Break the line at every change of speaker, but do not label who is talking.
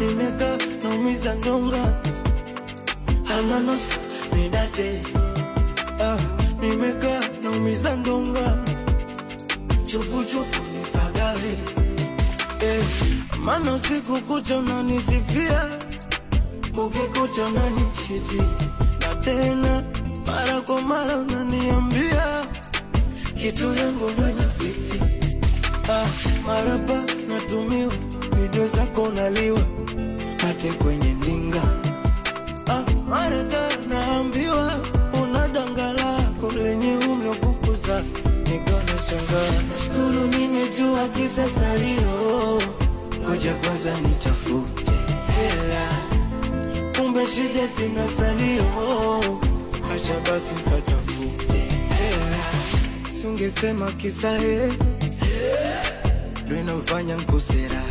Nimeka naumiza ndonga Almanos nidate Nimeka naumiza ndonga Chupu chupu nipagawe Mana usiku kucha unanisifia Kukikucha unanichiti na tena mara kwa mara unaniambia kitu yangu nanafiti Maraba natumiwa video zako naliwa Mate kwenye ndinga Marada naambiwa unadanga lako lenye umlokukuza Nikona shanga Nashukuru nimejua kisa salio Ngoja kwanza nitafute hela Kumbe shida sina salio Acha basi nikatafute hela Sungesema kisa ndio inafanya nkosera